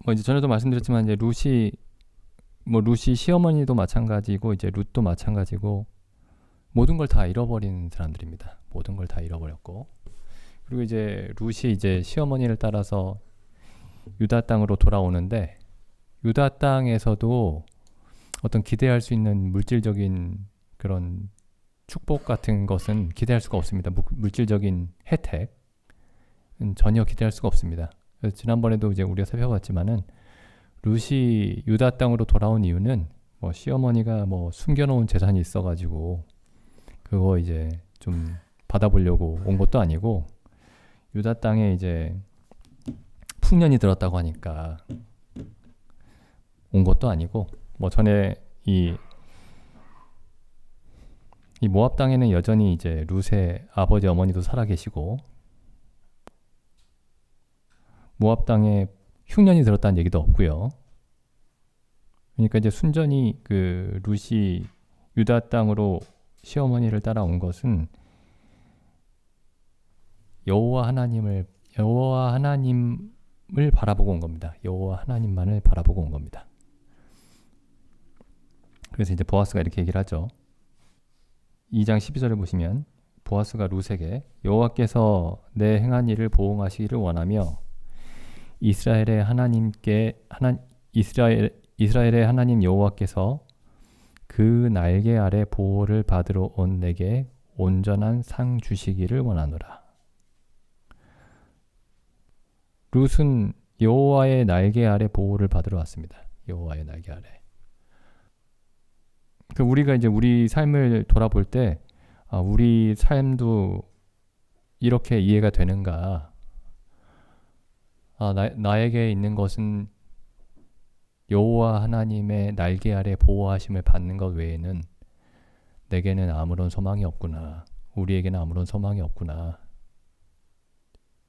뭐 이제 전에도 말씀드렸지만 이제 루시 시어머니도 마찬가지고 이제 룻도 마찬가지고 모든 걸 다 잃어버린 사람들입니다. 모든 걸 다 잃어버렸고, 그리고 이제 룻이 이제 시어머니를 따라서 유다 땅으로 돌아오는데, 유다 땅에서도 어떤 기대할 수 있는 물질적인 그런 축복 같은 것은 기대할 수가 없습니다. 물질적인 혜택은 전혀 기대할 수가 없습니다. 그래서 지난번에도 이제 우리가 살펴봤지만은 룻이 유다 땅으로 돌아온 이유는 뭐 시어머니가 뭐 숨겨놓은 재산이 있어가지고 그거 이제 좀 받아보려고 온 것도 아니고, 유다 땅에 이제 풍년이 들었다고 하니까 온 것도 아니고, 뭐 전에 이 모압 땅에는 여전히 이제 룻의 아버지 어머니도 살아계시고, 모압 땅에 흉년이 들었다는 얘기도 없고요. 그러니까 이제 순전히 그 룻이 유다 땅으로 시어머니를 따라온 것은 여호와 하나님을 바라보고 온 겁니다. 여호와 하나님만을 바라보고 온 겁니다. 그래서 이제 보아스가 이렇게 얘기를 하죠. 2장 12절에 보시면 보아스가 룻에게 여호와께서 내 행한 일을 보응하시기를 원하며 이스라엘의 하나님 여호와께서 그 날개 아래 보호를 받으러 온 내게 온전한 상 주시기를 원하노라. 룻은 여호와의 날개 아래 보호를 받으러 왔습니다. 여호와의 날개 아래. 우리가 이제 우리 삶을 돌아볼 때 우리 삶도 이렇게 이해가 되는가? 나에게 있는 것은 여호와 하나님의 날개 아래 보호하심을 받는 것 외에는 내게는 아무런 소망이 없구나. 우리에게는 아무런 소망이 없구나.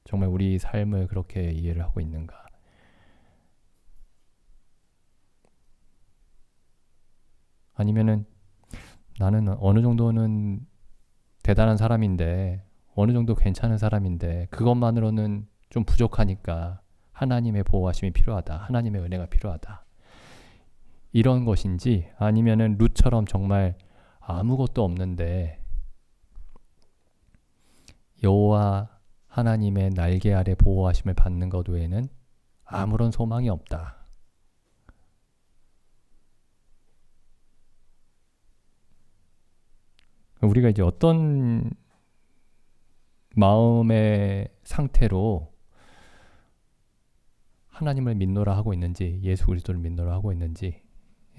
정말 우리 삶을 그렇게 이해를 하고 있는가? 아니면은 나는 어느 정도는 대단한 사람인데, 어느 정도 괜찮은 사람인데 그것만으로는 좀 부족하니까 하나님의 보호하심이 필요하다. 하나님의 은혜가 필요하다. 이런 것인지, 아니면은 룻처럼 정말 아무것도 없는데 여호와 하나님의 날개 아래 보호하심을 받는 것 외에는 아무런 소망이 없다. 우리가 이제 어떤 마음의 상태로 하나님을 믿노라 하고 있는지, 예수 그리스도를 믿노라 하고 있는지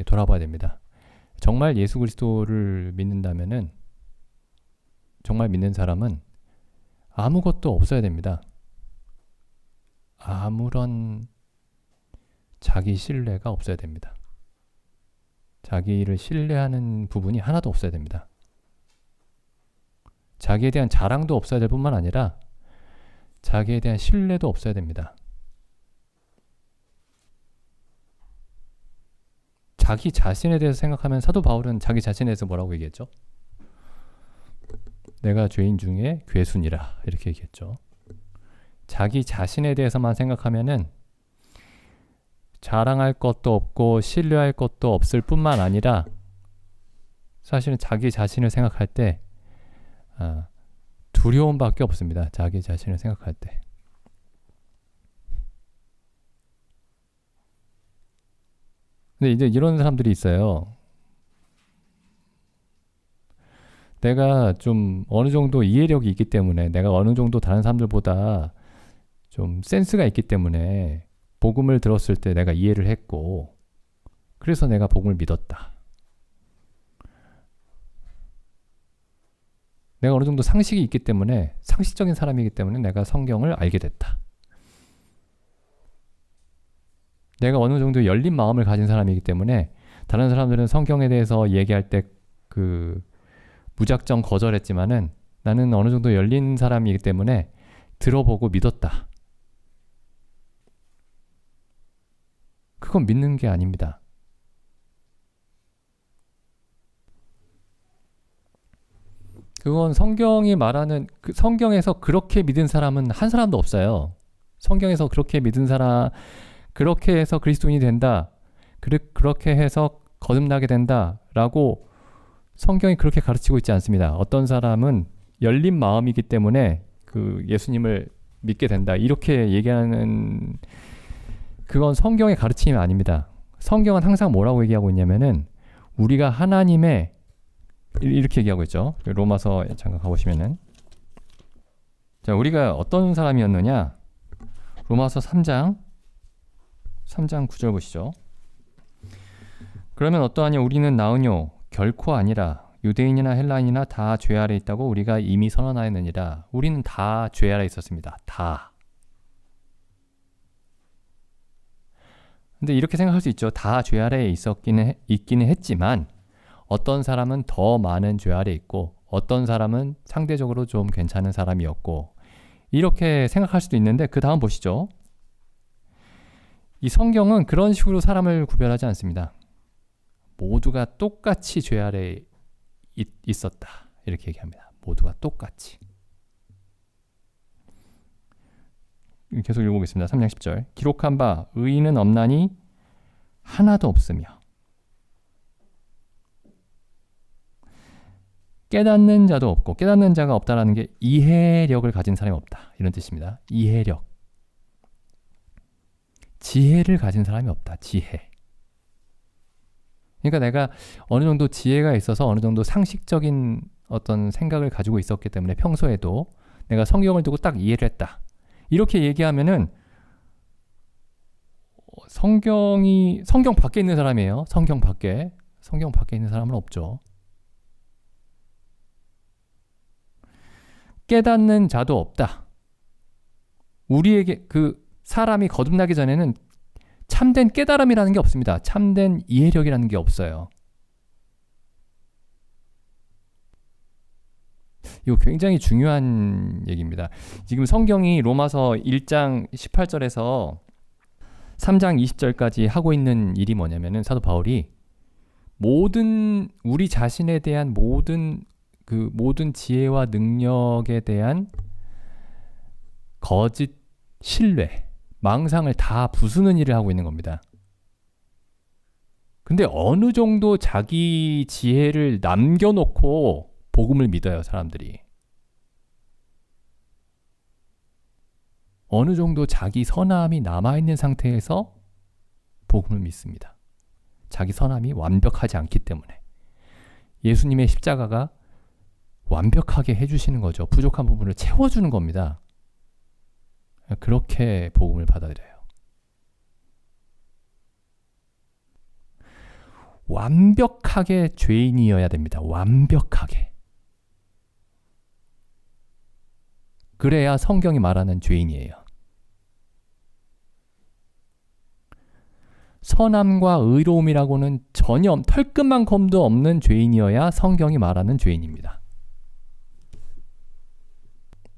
돌아봐야 됩니다. 정말 예수 그리스도를 믿는다면은, 정말 믿는 사람은 아무것도 없어야 됩니다. 아무런 자기 신뢰가 없어야 됩니다. 자기를 신뢰하는 부분이 하나도 없어야 됩니다. 자기에 대한 자랑도 없어야 될 뿐만 아니라 자기에 대한 신뢰도 없어야 됩니다. 자기 자신에 대해서 생각하면 사도 바울은 자기 자신에 대해서 뭐라고 얘기했죠? 내가 죄인 중에 괴순이라, 이렇게 얘기했죠. 자기 자신에 대해서만 생각하면은 자랑할 것도 없고 신뢰할 것도 없을 뿐만 아니라, 사실은 자기 자신을 생각할 때 두려움밖에 없습니다. 자기 자신을 생각할 때. 근데 이제 이런 사람들이 있어요. 내가 좀 어느 정도 이해력이 있기 때문에, 내가 어느 정도 다른 사람들보다 좀 센스가 있기 때문에 복음을 들었을 때 내가 이해를 했고, 그래서 내가 복음을 믿었다. 내가 어느 정도 상식이 있기 때문에, 상식적인 사람이기 때문에 내가 성경을 알게 됐다. 내가 어느 정도 열린 마음을 가진 사람이기 때문에 다른 사람들은 성경에 대해서 얘기할 때 무작정 거절했지만은 나는 어느 정도 열린 사람이기 때문에 들어보고 믿었다. 그건 믿는 게 아닙니다. 그건 성경이 말하는, 성경에서 그렇게 믿은 사람은 한 사람도 없어요. 성경에서 그렇게 믿은 사람, 그렇게 해서 그리스도인이 된다. 그렇게 해서 거듭나게 된다라고 성경이 그렇게 가르치고 있지 않습니다. 어떤 사람은 열린 마음이기 때문에 그 예수님을 믿게 된다. 이렇게 얘기하는 그건 성경의 가르침이 아닙니다. 성경은 항상 뭐라고 얘기하고 있냐면은 우리가 하나님의 이렇게 얘기하고 있죠. 로마서 잠깐 가보시면은 자, 우리가 어떤 사람이었느냐? 로마서 3장 9절 보시죠. 그러면 어떠하냐? 우리는 나으뇨? 결코 아니라 유대인이나 헬라인이나 다 죄 아래 있다고 우리가 이미 선언하였느니라. 우리는 다 죄 아래 있었습니다. 다. 근데 이렇게 생각할 수 있죠. 다 죄 아래에 있기는 했지만 어떤 사람은 더 많은 죄 아래 있고 어떤 사람은 상대적으로 좀 괜찮은 사람이었고 이렇게 생각할 수도 있는데 그 다음 보시죠. 이 성경은 그런 식으로 사람을 구별하지 않습니다. 모두가 똑같이 죄 아래에 있었다. 이렇게 얘기합니다. 모두가 똑같이. 계속 읽어보겠습니다. 3장 10절. 기록한 바 의인은 없나니 하나도 없으며 깨닫는 자도 없고 깨닫는 자가 없다라는 게 이해력을 가진 사람이 없다. 이런 뜻입니다. 이해력. 지혜를 가진 사람이 없다. 지혜. 그러니까 내가 어느 정도 지혜가 있어서 어느 정도 상식적인 어떤 생각을 가지고 있었기 때문에 평소에도 내가 성경을 두고 딱 이해를 했다. 이렇게 얘기하면은 성경 밖에 있는 사람이에요. 성경 밖에 있는 사람은 없죠. 깨닫는 자도 없다. 우리에게 그 사람이 거듭나기 전에는 참된 깨달음이라는 게 없습니다. 참된 이해력이라는 게 없어요. 이거 굉장히 중요한 얘기입니다. 지금 성경이 로마서 1장 18절에서 3장 20절까지 하고 있는 일이 뭐냐면은 사도 바울이 우리 자신에 대한 모든 지혜와 능력에 대한 거짓 신뢰, 망상을 다 부수는 일을 하고 있는 겁니다. 근데 어느 정도 자기 지혜를 남겨놓고 복음을 믿어요, 사람들이. 어느 정도 자기 선함이 남아있는 상태에서 복음을 믿습니다. 자기 선함이 완벽하지 않기 때문에. 예수님의 십자가가 완벽하게 해주시는 거죠. 부족한 부분을 채워주는 겁니다. 그렇게 복음을 받아들여요. 완벽하게 죄인이어야 됩니다. 완벽하게. 그래야 성경이 말하는 죄인이에요. 선함과 의로움이라고는 전혀 털끝만큼도 없는 죄인이어야 성경이 말하는 죄인입니다.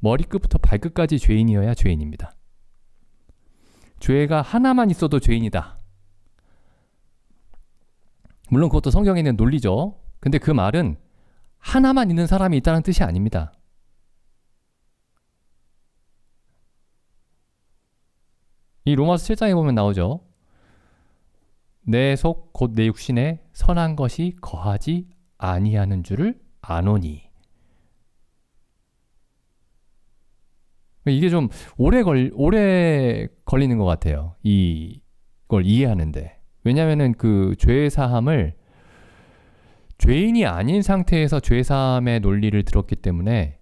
머리끝부터 발끝까지 죄인이어야 죄인입니다. 죄가 하나만 있어도 죄인이다. 물론 그것도 성경에 있는 논리죠. 근데 그 말은 하나만 있는 사람이 있다는 뜻이 아닙니다. 이 로마서 7장에 보면 나오죠. 내 속 곧 내 육신에 선한 것이 거하지 아니하는 줄을 아노니. 이게 좀 오래 걸리는 것 같아요. 이걸 이해하는데. 왜냐하면은 그 죄 사함을 죄인이 아닌 상태에서 죄 사함의 논리를 들었기 때문에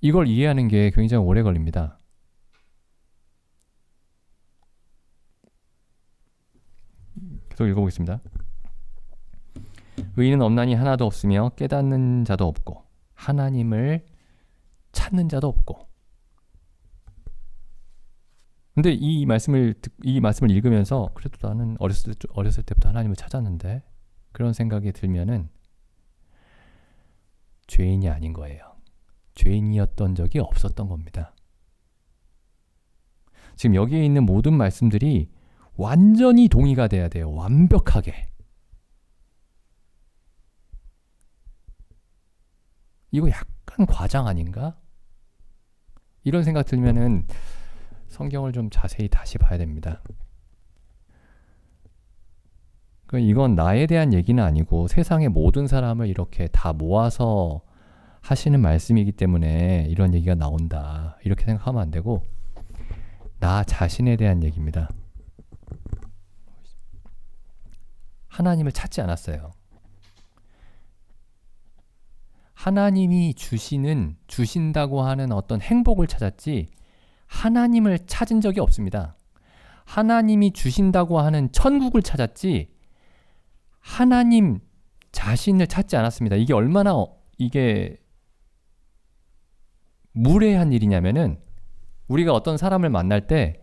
이걸 이해하는 게 굉장히 오래 걸립니다. 계속 읽어보겠습니다. 의인은 없나니 하나도 없으며 깨닫는 자도 없고 하나님을 찾는 자도 없고. 근데 이 말씀을 읽으면서 그래도 나는 어렸을 때부터 하나님을 찾았는데 그런 생각이 들면은 죄인이 아닌 거예요. 죄인이었던 적이 없었던 겁니다. 지금 여기에 있는 모든 말씀들이 완전히 동의가 돼야 돼요. 완벽하게. 이거 약간 과장 아닌가? 이런 생각 들면은 성경을 좀 자세히 다시 봐야 됩니다. 이건 나에 대한 얘기는 아니고 세상의 모든 사람을 이렇게 다 모아서 하시는 말씀이기 때문에 이런 얘기가 나온다. 이렇게 생각하면 안 되고 나 자신에 대한 얘기입니다. 하나님을 찾지 않았어요. 하나님이 주신다고 하는 어떤 행복을 찾았지 하나님을 찾은 적이 없습니다. 하나님이 주신다고 하는 천국을 찾았지 하나님 자신을 찾지 않았습니다. 이게 얼마나 이게 무례한 일이냐면은 우리가 어떤 사람을 만날 때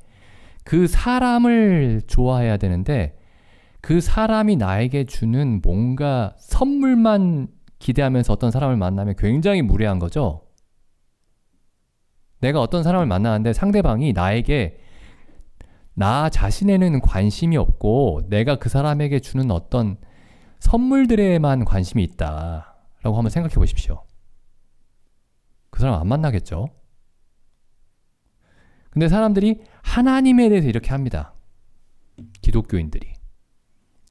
그 사람을 좋아해야 되는데 그 사람이 나에게 주는 뭔가 선물만 기대하면서 어떤 사람을 만나면 굉장히 무례한 거죠. 내가 어떤 사람을 만나는데 상대방이 나에게 나 자신에는 관심이 없고 내가 그 사람에게 주는 어떤 선물들에만 관심이 있다라고 한번 생각해 보십시오. 그 사람 안 만나겠죠? 근데 사람들이 하나님에 대해서 이렇게 합니다. 기독교인들이.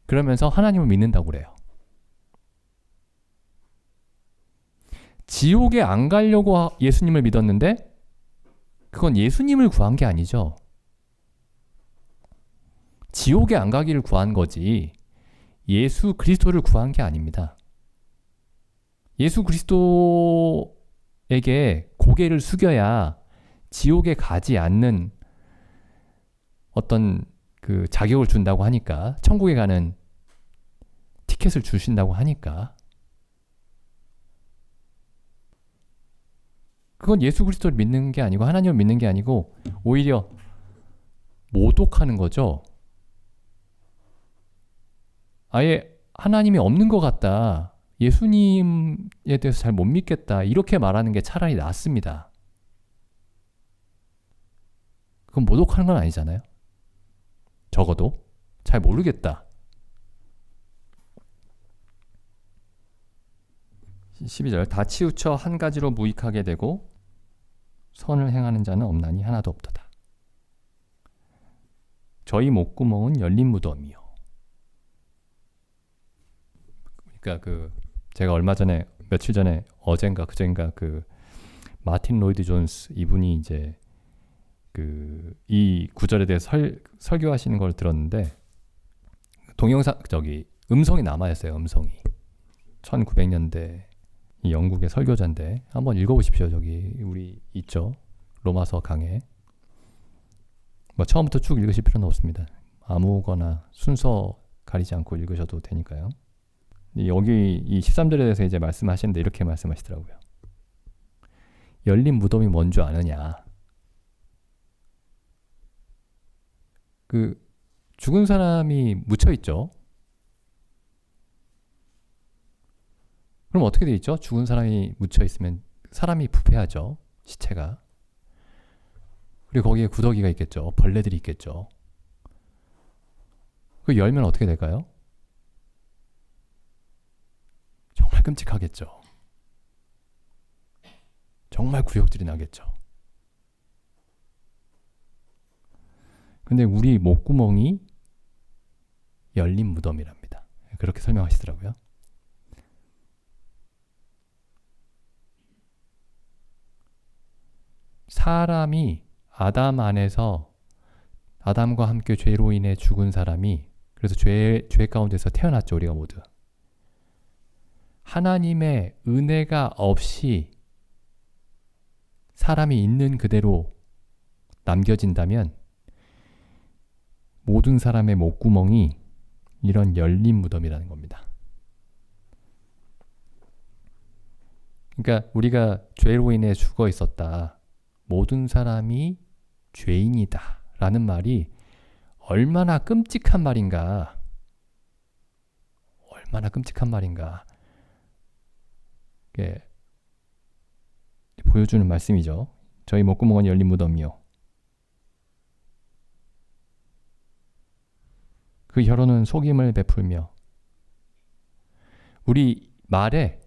그러면서 하나님을 믿는다고 그래요. 지옥에 안 가려고 예수님을 믿었는데 그건 예수님을 구한 게 아니죠. 지옥에 안 가기를 구한 거지 예수 그리스도를 구한 게 아닙니다. 예수 그리스도에게 고개를 숙여야 지옥에 가지 않는 어떤 그 자격을 준다고 하니까 천국에 가는 티켓을 주신다고 하니까 그건 예수 그리스도를 믿는 게 아니고 하나님을 믿는 게 아니고 오히려 모독하는 거죠. 아예 하나님이 없는 것 같다. 예수님에 대해서 잘 못 믿겠다. 이렇게 말하는 게 차라리 낫습니다. 그건 모독하는 건 아니잖아요. 적어도 잘 모르겠다. 12절 다 치우쳐 한 가지로 무익하게 되고 선을 행하는 자는 없나니 하나도 없도다. 저희 목구멍은 열린 무덤이요. 그러니까 제가 얼마 전에 며칠 전에 어젠가 그젠가 마틴 로이드 존스 이분이 이제 이 구절에 대해서 설교하시는 걸 들었는데 동영상 음성이 남아있어요. 음성이 1900년대 이 영국의 설교자인데 한번 읽어보십시오. 우리 있죠. 로마서 강해. 처음부터 쭉 읽으실 필요는 없습니다. 아무거나 순서 가리지 않고 읽으셔도 되니까요. 여기 이 13절에 대해서 이제 말씀하시는데 이렇게 말씀하시더라고요. 열린 무덤이 뭔 줄 아느냐. 죽은 사람이 묻혀 있죠. 그럼 어떻게 돼 있죠? 죽은 사람이 묻혀 있으면 사람이 부패하죠. 시체가. 그리고 거기에 구더기가 있겠죠. 벌레들이 있겠죠. 그 열면 어떻게 될까요? 정말 끔찍하겠죠. 정말 굴욕질이 나겠죠. 근데 우리 목구멍이 열린 무덤이랍니다. 그렇게 설명하시더라고요. 사람이 아담 안에서 아담과 함께 죄로 인해 죽은 사람이 그래서 죄 가운데서 태어났죠. 우리가 모두. 하나님의 은혜가 없이 사람이 있는 그대로 남겨진다면 모든 사람의 목구멍이 이런 열린 무덤이라는 겁니다. 그러니까 우리가 죄로 인해 죽어 있었다. 모든 사람이 죄인이다. 라는 말이 얼마나 끔찍한 말인가. 얼마나 끔찍한 말인가. 보여주는 말씀이죠. 저희 목구멍은 열린 무덤이요. 그 혀로는 속임을 베풀며 우리 말에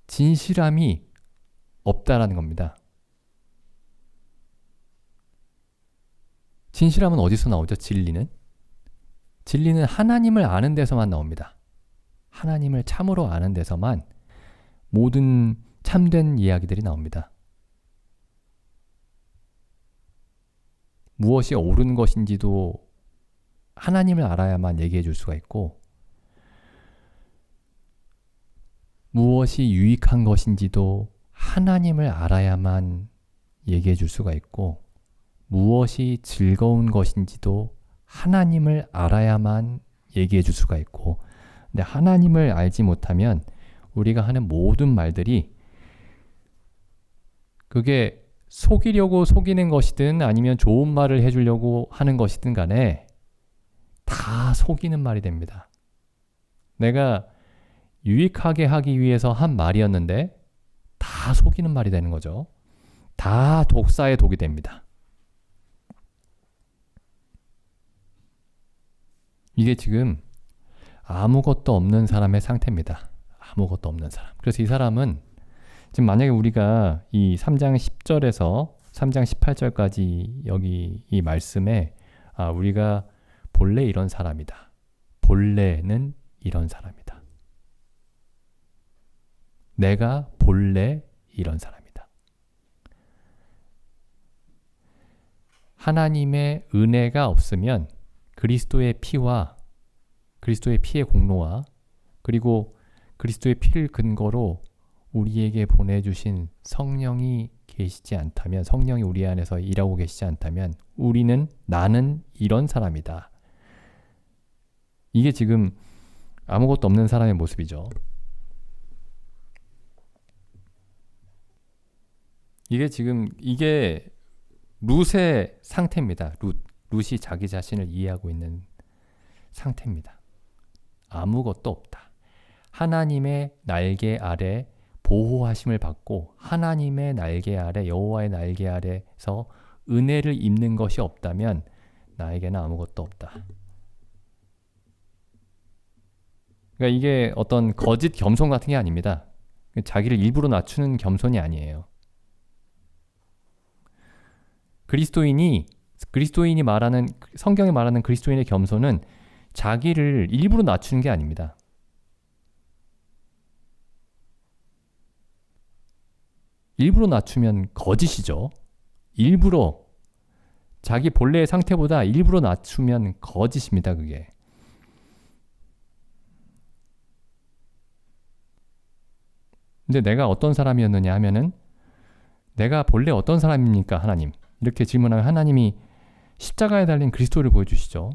진실함이 없다라는 겁니다. 진실함은 어디서 나오죠? 진리는 하나님을 아는 데서만 나옵니다. 하나님을 참으로 아는 데서만 모든 참된 이야기들이 나옵니다. 무엇이 옳은 것인지도 하나님을 알아야만 얘기해 줄 수가 있고, 무엇이 유익한 것인지도 하나님을 알아야만 얘기해 줄 수가 있고, 무엇이 즐거운 것인지도 하나님을 알아야만 얘기해 줄 수가 있고, 근데 하나님을 알지 못하면 우리가 하는 모든 말들이 그게 속이려고 속이는 것이든 아니면 좋은 말을 해주려고 하는 것이든 간에 다 속이는 말이 됩니다. 내가 유익하게 하기 위해서 한 말이었는데 다 속이는 말이 되는 거죠. 다 독사의 독이 됩니다. 이게 지금 아무것도 없는 사람의 상태입니다. 아무것도 없는 사람. 그래서 이 사람은 지금 만약에 우리가 이 3장 10절에서 3장 18절까지 여기 이 말씀에 우리가 본래 이런 사람이다. 본래는 이런 사람이다. 내가 본래 이런 사람이다. 하나님의 은혜가 없으면 그리스도의 피와 그리스도의 피의 공로와 그리고 그리스도의 피를 근거로 우리에게 보내주신 성령이 계시지 않다면, 성령이 우리 안에서 일하고 계시지 않다면 나는 이런 사람이다. 이게 지금 아무것도 없는 사람의 모습이죠. 이게 룻의 상태입니다. 룻이 자기 자신을 이해하고 있는 상태입니다. 아무것도 없다. 하나님의 날개 아래 보호하심을 받고 하나님의 날개 아래, 여호와의 날개 아래서 은혜를 입는 것이 없다면 나에게는 아무것도 없다. 그러니까 이게 어떤 거짓 겸손 같은 게 아닙니다. 자기를 일부러 낮추는 겸손이 아니에요. 그리스도인이 말하는, 성경이 말하는 그리스도인의 겸손은 자기를 일부러 낮추는 게 아닙니다. 일부러 낮추면 거짓이죠. 일부러 자기 본래의 상태보다 일부러 낮추면 거짓입니다. 그게. 근데 내가 어떤 사람이었느냐 하면은, 내가 본래 어떤 사람입니까 하나님? 이렇게 질문하면 하나님이 십자가에 달린 그리스도를 보여주시죠.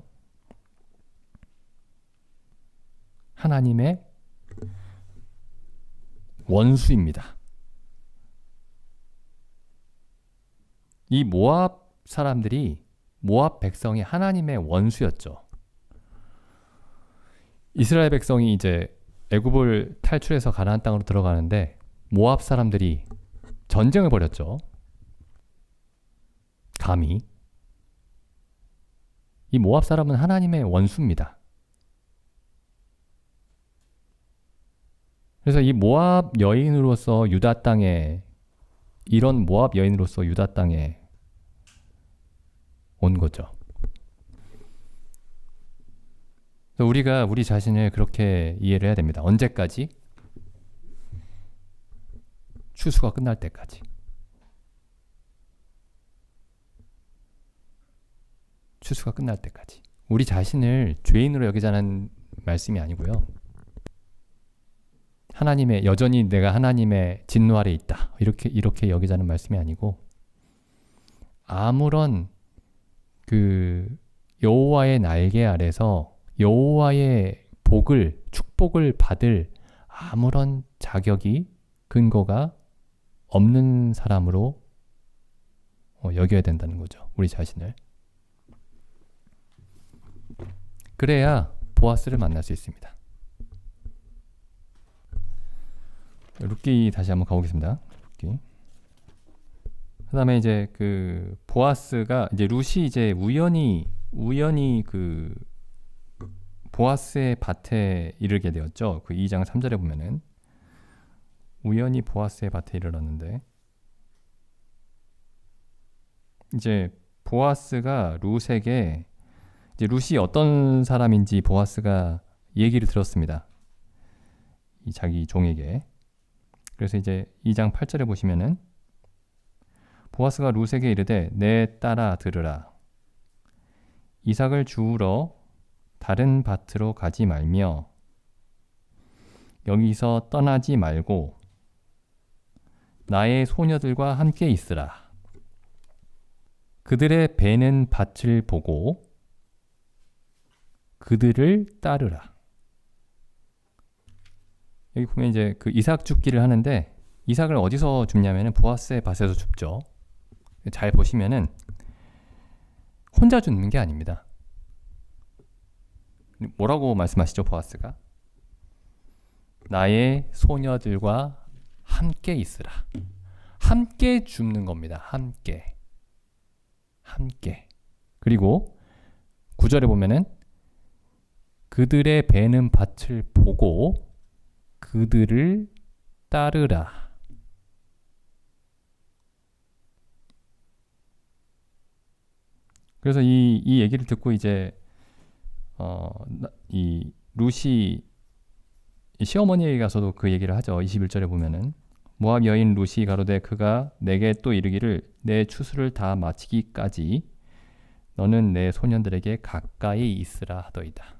하나님의 원수입니다. 이 모압 사람들이, 모압 백성이 하나님의 원수였죠. 이스라엘 백성이 이제 애굽을 탈출해서 가나안 땅으로 들어가는데 모압 사람들이 전쟁을 벌였죠. 감히. 이 모압 사람은 하나님의 원수입니다. 그래서 이 모압 여인으로서 유다 땅에, 이런 모압 여인으로서 유다 땅에 온 거죠. 그래서 우리가 우리 자신을 그렇게 이해를 해야 됩니다. 언제까지? 추수가 끝날 때까지. 추수가 끝날 때까지. 우리 자신을 죄인으로 여기자는 말씀이 아니고요. 여전히 내가 하나님의 진노 아래 있다. 이렇게 여기자는 말씀이 아니고, 아무런 여호와의 날개 아래서 여호와의 축복을 받을 아무런 자격이, 근거가 없는 사람으로 여겨야 된다는 거죠. 우리 자신을. 그래야 보아스를 만날 수 있습니다. 룻기 다시 한번 가보겠습니다. 룻기. 그다음에 이제 보아스가, 이제 룻이 이제 우연히 보아스의 밭에 이르게 되었죠. 2장 3절에 보면은 우연히 보아스의 밭에 이르렀는데, 이제 보아스가 룻에게 이제 룻이 어떤 사람인지 보아스가 얘기를 들었습니다. 이 자기 종에게. 그래서 이제 2장 8절에 보시면은 보아스가 룻에게 이르되 내 딸아 들으라. 이삭을 주우러 다른 밭으로 가지 말며 여기서 떠나지 말고 나의 소녀들과 함께 있으라. 그들의 베는 밭을 보고 그들을 따르라. 여기 보면 이제 그 이삭 줍기를 하는데 이삭을 어디서 줍냐면은 보아스의 밭에서 줍죠. 잘 보시면은 혼자 줍는 게 아닙니다. 뭐라고 말씀하시죠, 보아스가? 나의 소녀들과 함께 있으라. 함께 줍는 겁니다. 함께. 함께. 그리고 9절에 보면은 그들의 베는 밭을 보고 그들을 따르라. 그래서 이 얘기를 듣고 이제 이 룻이 시어머니에게 가서도 그 얘기를 하죠. 21절에 보면은 모압 여인 룻이 가로되 그가 내게 또 이르기를 내 추수를 다 마치기까지 너는 내 소년들에게 가까이 있으라 하더이다.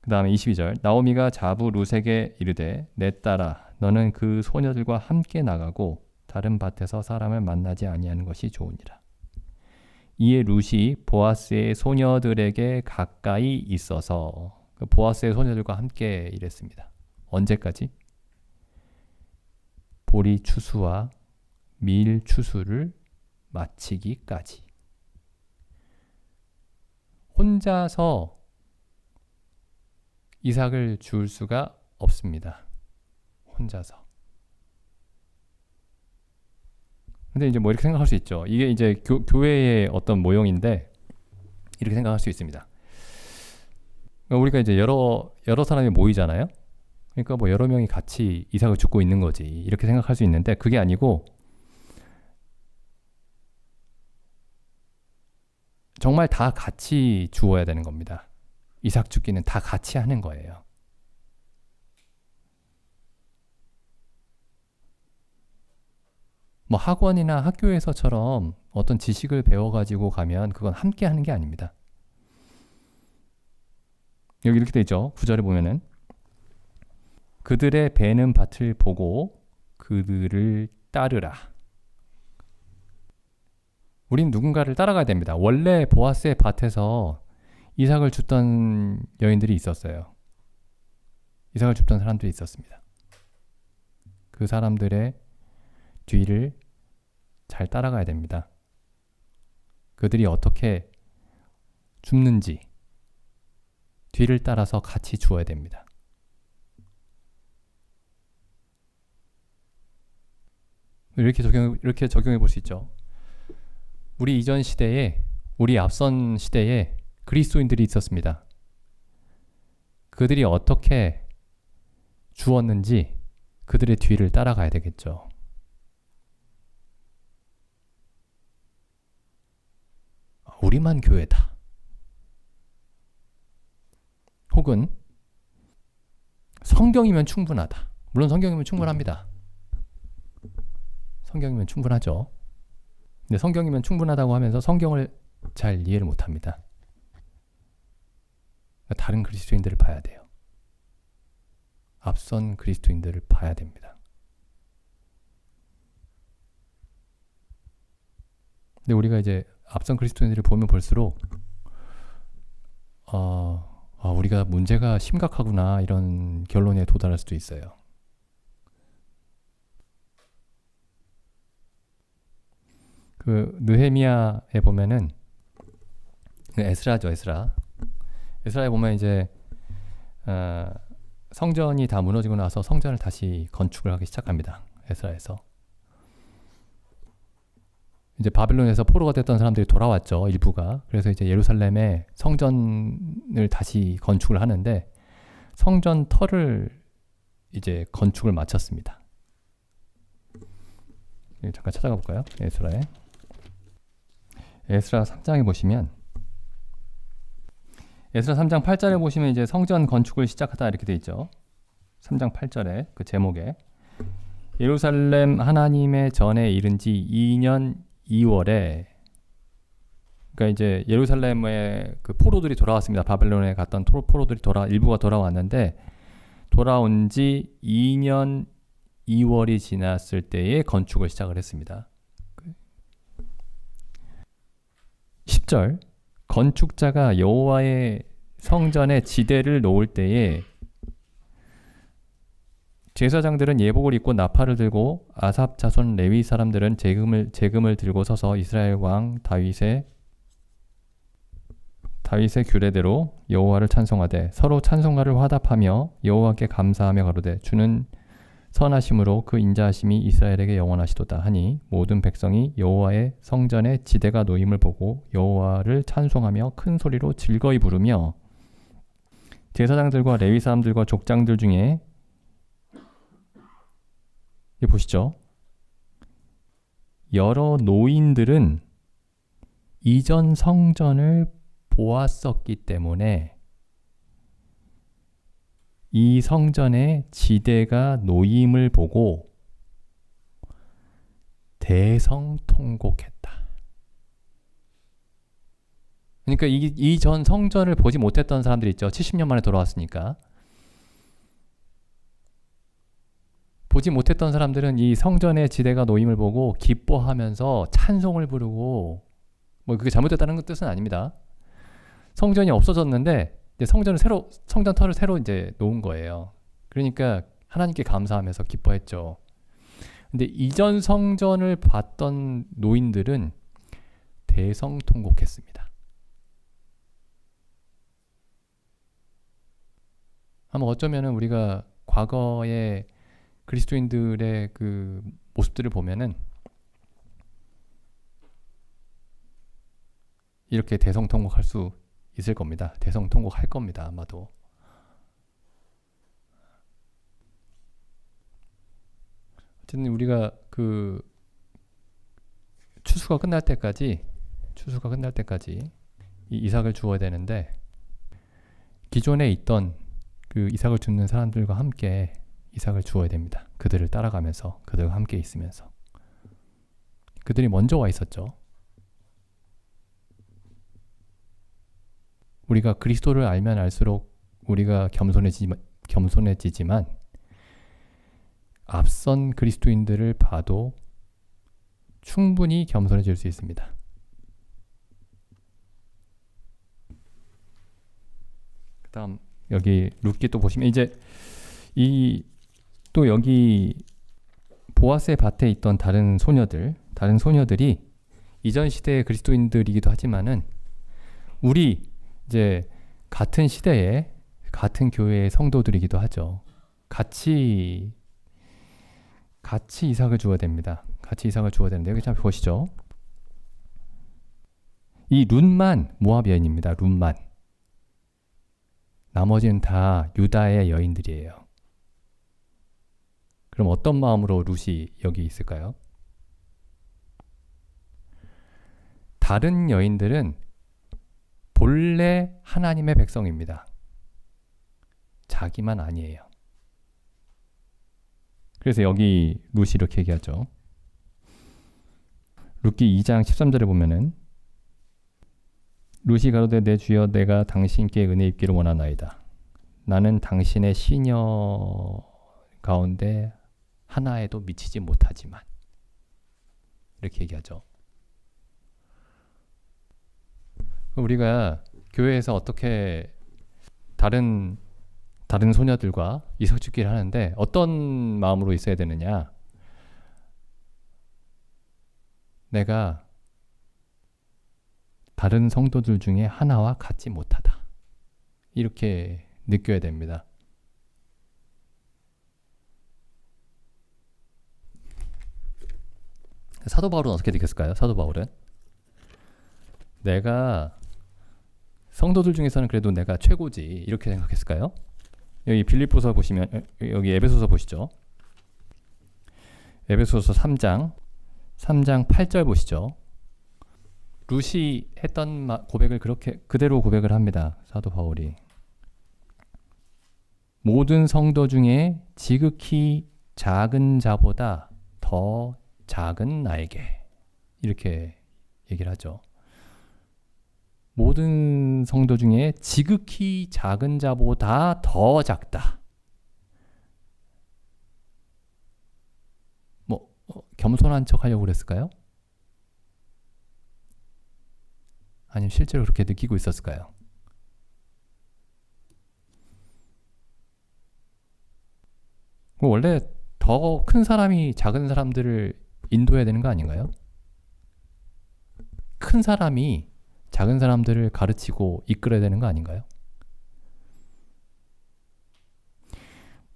그 다음에 22절 나오미가 자부 룻에게 이르되 내 딸아 너는 그 소녀들과 함께 나가고 다른 밭에서 사람을 만나지 아니하는 것이 좋으니라. 이에 룻이 보아스의 소녀들에게 가까이 있어서 보아스의 소녀들과 함께 일했습니다. 언제까지? 보리 추수와 밀 추수를 마치기까지. 혼자서 이삭을 줄 수가 없습니다. 혼자서. 근데 이제 뭐 이렇게 생각할 수 있죠. 이게 이제 교회의 어떤 모형인데 이렇게 생각할 수 있습니다. 우리가 이제 여러 사람이 모이잖아요. 그러니까 뭐 여러 명이 같이 이삭을 줍고 있는 거지. 이렇게 생각할 수 있는데 그게 아니고 정말 다 같이 주어야 되는 겁니다. 이삭 줍기는 다 같이 하는 거예요. 뭐 학원이나 학교에서처럼 어떤 지식을 배워가지고 가면 그건 함께 하는 게 아닙니다. 여기 이렇게 돼 있죠. 9절에 보면은 그들의 베는 밭을 보고 그들을 따르라. 우린 누군가를 따라가야 됩니다. 원래 보아스의 밭에서 이삭을 줍던 여인들이 있었어요. 이삭을 줍던 사람들이 있었습니다. 그 사람들의 뒤를 잘 따라가야 됩니다. 그들이 어떻게 줍는지 뒤를 따라서 같이 주어야 됩니다. 이렇게 적용해 볼 수 있죠. 우리 이전 시대에, 우리 앞선 시대에 그리스도인들이 있었습니다. 그들이 어떻게 주었는지 그들의 뒤를 따라가야 되겠죠. 우리만 교회다. 혹은 성경이면 충분하다. 물론 성경이면 충분합니다. 성경이면 충분하죠. 근데 성경이면 충분하다고 하면서 성경을 잘 이해를 못합니다. 다른 그리스도인들을 봐야 돼요. 앞선 그리스도인들을 봐야 됩니다. 근데 우리가 이제 앞선 그리스도인들을 보면 볼수록 우리가 문제가 심각하구나 이런 결론에 도달할 수도 있어요. 그 느헤미야에 보면은 에스라죠, 에스라. 에스라에 보면 이제 성전이 다 무너지고 나서 성전을 다시 건축을 하기 시작합니다. 에스라에서. 이제 바빌론에서 포로가 됐던 사람들이 돌아왔죠, 일부가. 그래서 이제 예루살렘에 성전을 다시 건축을 하는데 성전 터를 이제 건축을 마쳤습니다. 잠깐 찾아가 볼까요? 에스라에. 에스라 3장에 보시면 에스라 3장 8절에 보시면 이제 성전 건축을 시작하다 이렇게 돼 있죠. 3장 8절에 그 제목에 예루살렘 하나님의 전에 이른 지 2년 2월에 그러니까 이제 예루살렘에 그 포로들이 돌아왔습니다. 바벨론에 갔던 포로들이 일부가 돌아왔는데 돌아온 지 2년 2월이 지났을 때에 건축을 시작을 했습니다. 10절 건축자가 여호와의 성전에 지대를 놓을 때에 제사장들은 예복을 입고 나팔을 들고 아삽 자손 레위 사람들은 제금을 들고 서서 이스라엘 왕 다윗의 규례대로 여호와를 찬송하되 서로 찬송가를 화답하며 여호와께 감사하며 가로되 주는 선하심으로 그 인자하심이 이스라엘에게 영원하시도다 하니 모든 백성이 여호와의 성전에 지대가 놓임을 보고 여호와를 찬송하며 큰 소리로 즐거이 부르며 제사장들과 레위 사람들과 족장들 중에 보시죠. 여러 노인들은 이전 성전을 보았었기 때문에 이 성전의 지대가 놓임을 보고 대성통곡했다. 그러니까 이전 성전을 보지 못했던 사람들이 있죠. 70년 만에 돌아왔으니까. 보지 못했던 사람들은 이 성전의 지대가 놓임을 보고 기뻐하면서 찬송을 부르고 뭐 그게 잘못됐다는 뜻은 아닙니다. 성전이 없어졌는데 성전터를 새로 이제 놓은 거예요. 그러니까 하나님께 감사하면서 기뻐했죠. 근데 이전 성전을 봤던 노인들은 대성통곡했습니다. 아마 어쩌면은 우리가 과거에 그리스도인들의 그 모습들을 보면은 이렇게 대성통곡할 수 있을 겁니다. 대성통곡할 겁니다. 아마도. 어쨌든 우리가 그 추수가 끝날 때까지 이 이삭을 주어야 되는데 기존에 있던 그 이삭을 줍는 사람들과 함께 이삭을 주어야 됩니다. 그들을 따라가면서 그들과 함께 있으면서 그들이 먼저 와 있었죠. 우리가 그리스도를 알면 알수록 우리가 겸손해지지만 앞선 그리스도인들을 봐도 충분히 겸손해질 수 있습니다. 그 다음 여기 룻기 또 보시면 이제 또 여기 보아스의 밭에 있던 다른 소녀들이 이전 시대의 그리스도인들이기도 하지만은 우리 이제 같은 시대에 같은 교회의 성도들이기도 하죠. 같이 이삭을 주어야 됩니다. 같이 이삭을 주어야 되는데 여기 잘 보시죠. 이 룻만 모압 여인입니다. 룻만. 나머지는 다 유다의 여인들이에요. 그럼 어떤 마음으로 룻이 여기 있을까요? 다른 여인들은 본래 하나님의 백성입니다. 자기만 아니에요. 그래서 여기 룻이 이렇게 얘기하죠. 룻기 2장 13절에 보면은 룻이 가로되 내 주여 내가 당신께 은혜 입기를 원하나이다. 나는 당신의 시녀 가운데 하나에도 미치지 못하지만 이렇게 얘기하죠. 우리가 교회에서 어떻게 다른 소녀들과 이삭 주기를 하는데 어떤 마음으로 있어야 되느냐? 내가 다른 성도들 중에 하나와 같지 못하다. 이렇게 느껴야 됩니다. 사도 바울은 어떻게 느꼈을까요? 사도 바울은 내가 성도들 중에서는 그래도 내가 최고지 이렇게 생각했을까요? 여기 빌립보서 보시면 여기 에베소서 보시죠. 에베소서 3장 8절 보시죠. 룻이 했던 고백을 그렇게 그대로 고백을 합니다. 사도 바울이. 모든 성도 중에 지극히 작은 자보다 더 작은 나에게, 이렇게 얘기를 하죠. 모든 성도 중에 지극히 작은 자보다 더 작다. 뭐 겸손한 척 하려고 그랬을까요? 아니면 실제로 그렇게 느끼고 있었을까요? 원래 더 큰 사람이 작은 사람들을 인도해야 되는 거 아닌가요? 큰 사람이 작은 사람들을 가르치고 이끌어야 되는 거 아닌가요?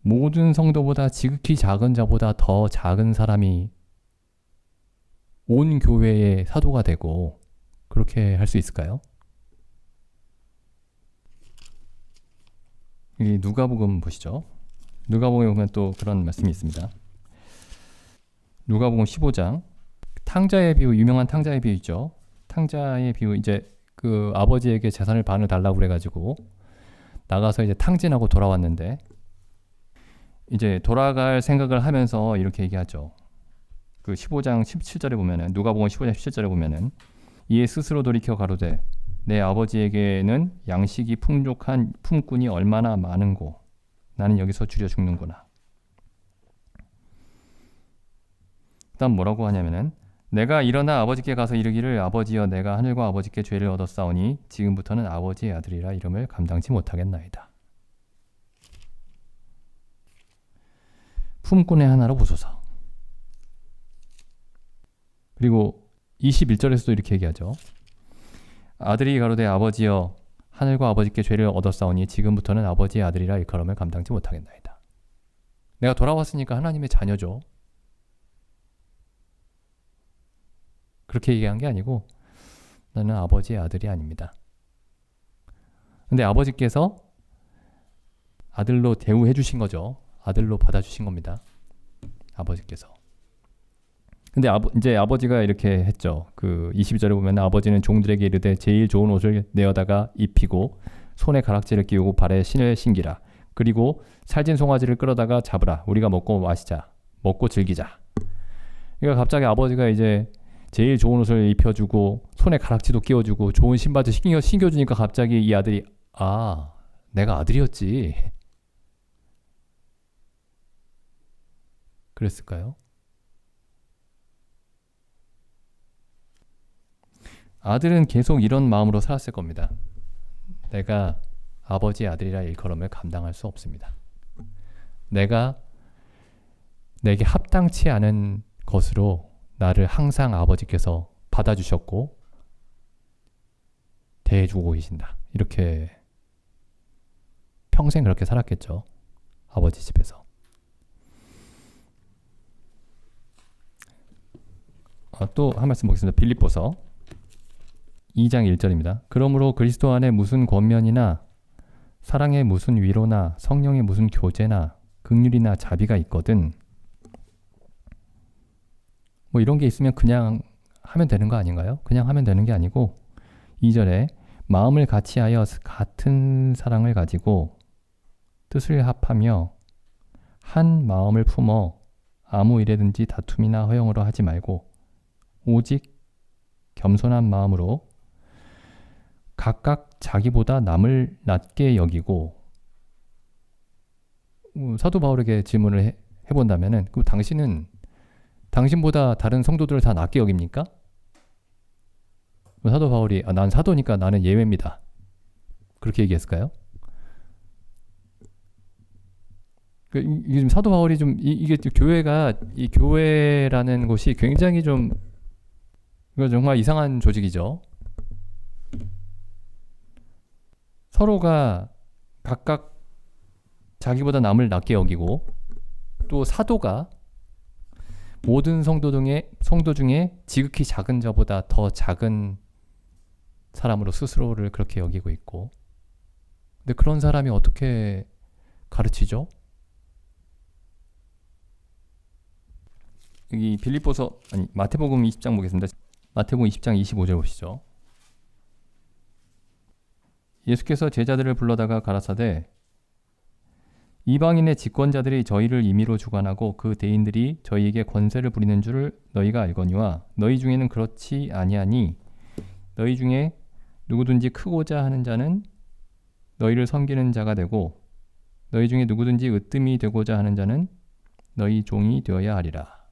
모든 성도보다 지극히 작은 자보다 더 작은 사람이 온 교회의 사도가 되고 그렇게 할 수 있을까요? 이 누가복음 보시죠. 누가복음에 보면 또 그런 말씀이 있습니다. 누가복음 15장 탕자의 비유, 유명한 탕자의 비유 있죠. 탕자의 비유, 이제 그 아버지에게 재산을 반을 달라고 그래가지고 나가서 이제 탕진하고 돌아왔는데, 이제 돌아갈 생각을 하면서 이렇게 얘기하죠. 그 15장 17절에 보면은, 누가복음 15장 17절에 보면은, 이에 스스로 돌이켜 가로되 내 아버지에게는 양식이 풍족한 품꾼이 얼마나 많은고 나는 여기서 줄여 죽는구나. 그다음 뭐라고 하냐면은, 내가 일어나 아버지께 가서 이르기를 아버지여 내가 하늘과 아버지께 죄를 얻었사오니 지금부터는 아버지의 아들이라 이름을 감당치 못하겠나이다. 품꾼의 하나로 보소서. 그리고 21절에서도 이렇게 얘기하죠. 아들이 가로되 아버지여 하늘과 아버지께 죄를 얻었사오니 지금부터는 아버지의 아들이라 일컬음을 감당치 못하겠나이다. 내가 돌아왔으니까 하나님의 자녀죠. 그렇게 얘기한 게 아니고 나는 아버지의 아들이 아닙니다. 근데 아버지께서 아들로 대우해 주신 거죠. 아들로 받아주신 겁니다. 아버지께서. 근데 이제 아버지가 이렇게 했죠. 그 22절에 보면 아버지는 종들에게 이르되 제일 좋은 옷을 내어다가 입히고 손에 가락지를 끼우고 발에 신을 신기라. 그리고 살진 송아지를 끌어다가 잡으라. 우리가 먹고 마시자. 먹고 즐기자. 그러니까 갑자기 아버지가 이제 제일 좋은 옷을 입혀주고 손에 가락지도 끼워주고 좋은 신발도 신겨주니까 갑자기 이 아들이 내가 아들이었지. 그랬을까요? 아들은 계속 이런 마음으로 살았을 겁니다. 내가 아버지의 아들이라 일컬음을 감당할 수 없습니다. 내가 내게 합당치 않은 것으로 나를 항상 아버지께서 받아주셨고 대해주고 계신다. 이렇게 평생 그렇게 살았겠죠. 아버지 집에서. 또 한 말씀 보겠습니다. 빌립보서 2장 1절입니다. 그러므로 그리스도 안에 무슨 권면이나 사랑의 무슨 위로나 성령의 무슨 교제나 긍휼이나 자비가 있거든 뭐 이런 게 있으면 그냥 하면 되는 거 아닌가요? 그냥 하면 되는 게 아니고 2절에 마음을 같이하여 같은 사랑을 가지고 뜻을 합하며 한 마음을 품어 아무 일에든지 다툼이나 허영으로 하지 말고 오직 겸손한 마음으로 각각 자기보다 남을 낮게 여기고, 사도 바울에게 질문을 해본다면은, 그럼 당신은 당신보다 다른 성도들을 다 낮게 여깁니까? 사도 바울이 난 사도니까 나는 예외입니다. 그렇게 얘기했을까요? 지금 사도 바울이 좀 이게 교회가 이 교회라는 곳이 굉장히 좀 이거 정말 이상한 조직이죠. 서로가 각각 자기보다 남을 낮게 여기고 또 사도가 모든 성도 중에 지극히 작은 자보다 더 작은 사람으로 스스로를 그렇게 여기고 있고, 근데 그런 사람이 어떻게 가르치죠? 여기 마태복음 20장 보겠습니다. 마태복음 20장 25절 보시죠. 예수께서 제자들을 불러다가 가라사대 이방인의 집권자들이 저희를 임의로 주관하고 그 대인들이 저희에게 권세를 부리는 줄을 너희가 알거니와 너희 중에는 그렇지 아니하니 너희 중에 누구든지 크고자 하는 자는 너희를 섬기는 자가 되고 너희 중에 누구든지 으뜸이 되고자 하는 자는 너희 종이 되어야 하리라.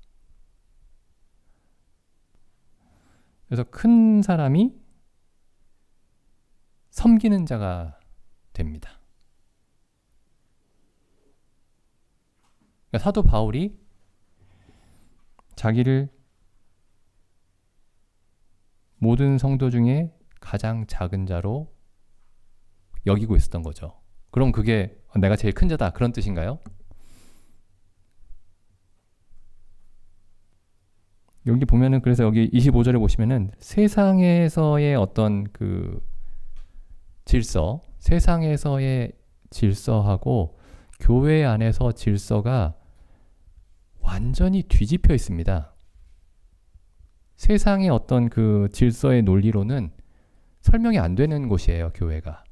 그래서 큰 사람이 섬기는 자가 됩니다. 그러니까 사도 바울이 자기를 모든 성도 중에 가장 작은 자로 여기고 있었던 거죠. 그럼 그게 내가 제일 큰 자다 그런 뜻인가요? 여기 보면은 그래서 여기 25절에 보시면은 세상에서의 어떤 그 질서, 세상에서의 질서하고 교회 안에서 질서가 완전히 뒤집혀 있습니다. 세상의 어떤 그 질서의 논리로는 설명이 안 되는 곳이에요, 교회가.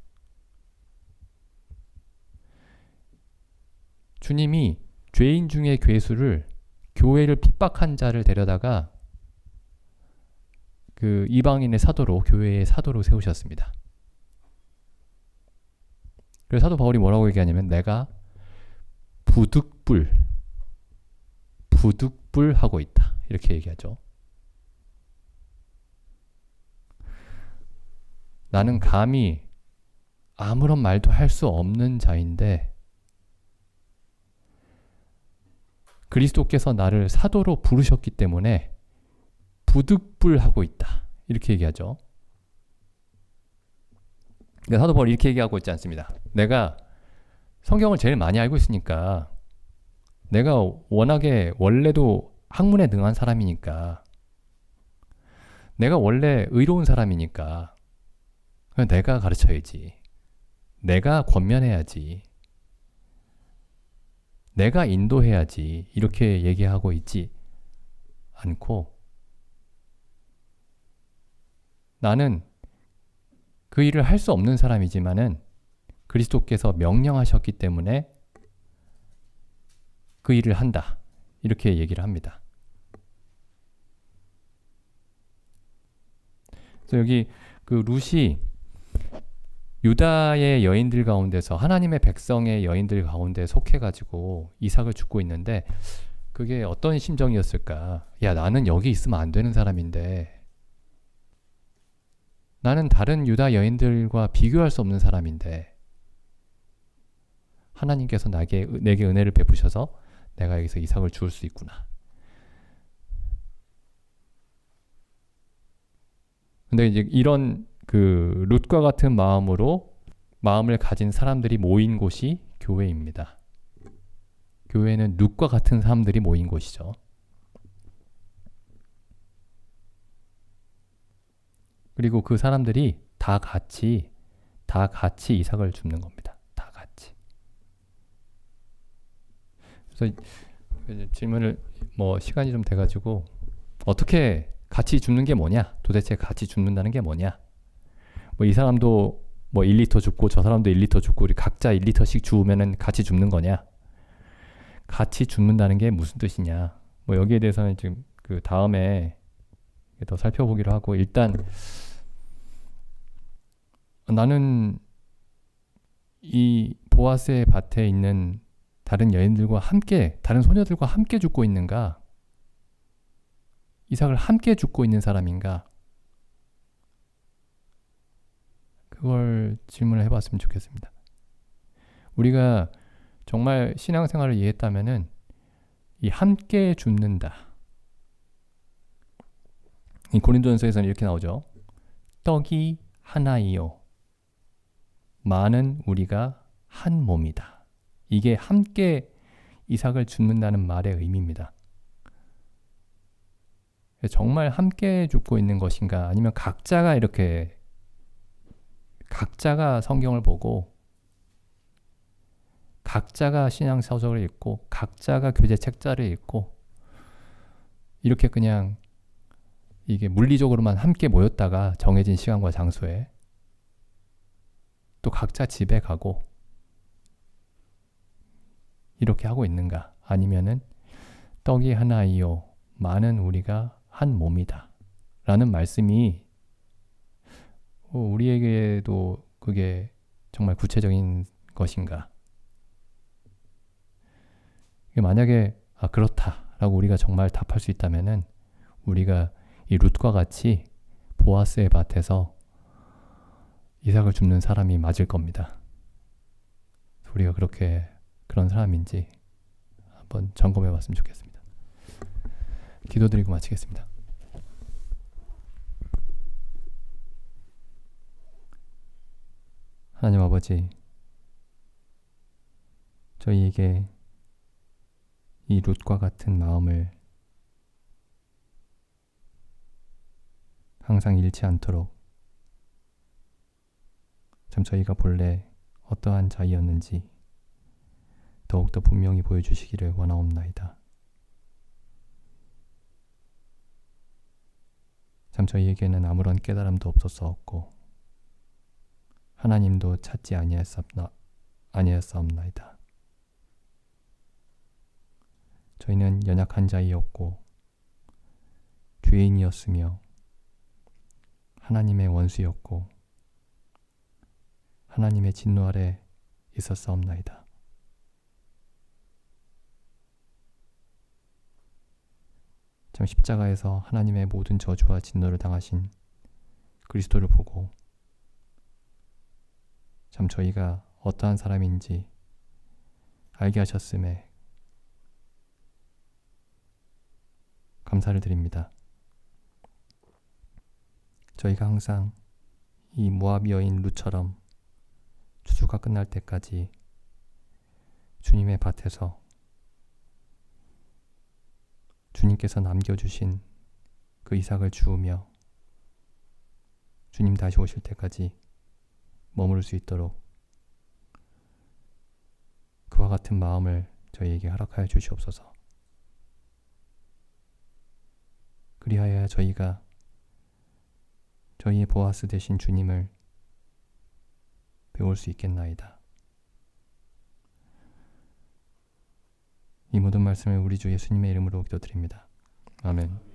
주님이 죄인 중에 괴수를 교회를 핍박한 자를 데려다가 그 이방인의 사도로 교회의 사도로 세우셨습니다. 그래서 사도 바울이 뭐라고 얘기하냐면 내가 부득불하고 있다. 이렇게 얘기하죠. 나는 감히 아무런 말도 할 수 없는 자인데 그리스도께서 나를 사도로 부르셨기 때문에 부득불하고 있다. 이렇게 얘기하죠. 사도 바울이 이렇게 얘기하고 있지 않습니다. 내가 성경을 제일 많이 알고 있으니까 내가 워낙에 원래도 학문에 능한 사람이니까 내가 원래 의로운 사람이니까 그냥 내가 가르쳐야지. 내가 권면해야지. 내가 인도해야지. 이렇게 얘기하고 있지 않고 나는 그 일을 할 수 없는 사람이지만은 그리스도께서 명령하셨기 때문에 그 일을 한다. 이렇게 얘기를 합니다. 그래서 여기 그 룻이 유다의 여인들 가운데서 하나님의 백성의 여인들 가운데 속해가지고 이삭을 죽고 있는데 그게 어떤 심정이었을까? 야, 나는 여기 있으면 안 되는 사람인데 나는 다른 유다 여인들과 비교할 수 없는 사람인데 하나님께서 내게 은혜를 베푸셔서 내가 여기서 이삭을 주울 수 있구나. 근데 이제 이런 그 룻과 같은 마음을 가진 사람들이 모인 곳이 교회입니다. 교회는 룻과 같은 사람들이 모인 곳이죠. 그리고 그 사람들이 다 같이 이삭을 줍는 겁니다. 다 같이. 그래서 질문을 시간이 좀 돼가지고 어떻게 같이 줍는 게 뭐냐? 도대체 같이 줍는다는 게 뭐냐? 이 사람도 1리터 줍고 저 사람도 1리터 줍고 우리 각자 1리터씩 주우면은 같이 줍는 거냐? 같이 줍는다는 게 무슨 뜻이냐? 여기에 대해서는 지금 그 다음에 더 살펴보기로 하고 일단 나는 이 보아스의 밭에 있는 다른 여인들과 함께, 다른 소녀들과 함께 죽고 있는가? 이삭을 함께 죽고 있는 사람인가? 그걸 질문을 해봤으면 좋겠습니다. 우리가 정말 신앙생활을 이해했다면은 이 함께 죽는다. 이 고린도전서에서는 이렇게 나오죠. 떡이 하나이요. 많은 우리가 한 몸이다. 이게 함께 이삭을 죽는다는 말의 의미입니다. 정말 함께 죽고 있는 것인가? 아니면 각자가 성경을 보고 각자가 신앙서적을 읽고 각자가 교재 책자를 읽고 이렇게 그냥 이게 물리적으로만 함께 모였다가 정해진 시간과 장소에 또 각자 집에 가고 이렇게 하고 있는가? 아니면은 떡이 하나이요 많은 우리가 한 몸이다 라는 말씀이 우리에게도 그게 정말 구체적인 것인가? 만약에 그렇다라고 우리가 정말 답할 수 있다면은 우리가 이 룻과 같이 보아스의 밭에서 이삭을 줍는 사람이 맞을 겁니다. 우리가 그렇게 그런 사람인지 한번 점검해 봤으면 좋겠습니다. 기도드리고 마치겠습니다. 하나님 아버지, 저희에게 이 룻과 같은 마음을 항상 잃지 않도록 참 저희가 본래 어떠한 자이었는지 더욱더 분명히 보여주시기를 원하옵나이다. 참 저희에게는 아무런 깨달음도 없었사옵고 하나님도 찾지 아니하였사옵나이다. 저희는 연약한 자이었고 죄인이었으며 하나님의 원수였고 하나님의 진노 아래 있었사옵나이다. 참 십자가에서 하나님의 모든 저주와 진노를 당하신 그리스도를 보고 참 저희가 어떠한 사람인지 알게 하셨음에 감사를 드립니다. 저희가 항상 이 모압 여인 룻처럼 추수가 끝날 때까지 주님의 밭에서 주님께서 남겨주신 그 이삭을 주우며 주님 다시 오실 때까지 머무를 수 있도록 그와 같은 마음을 저희에게 허락하여 주시옵소서. 그리하여 저희가 저희의 보아스 되신 주님을 배울 수 있겠나이다. 이 모든 말씀을 우리 주 예수님의 이름으로 기도드립니다. 아멘.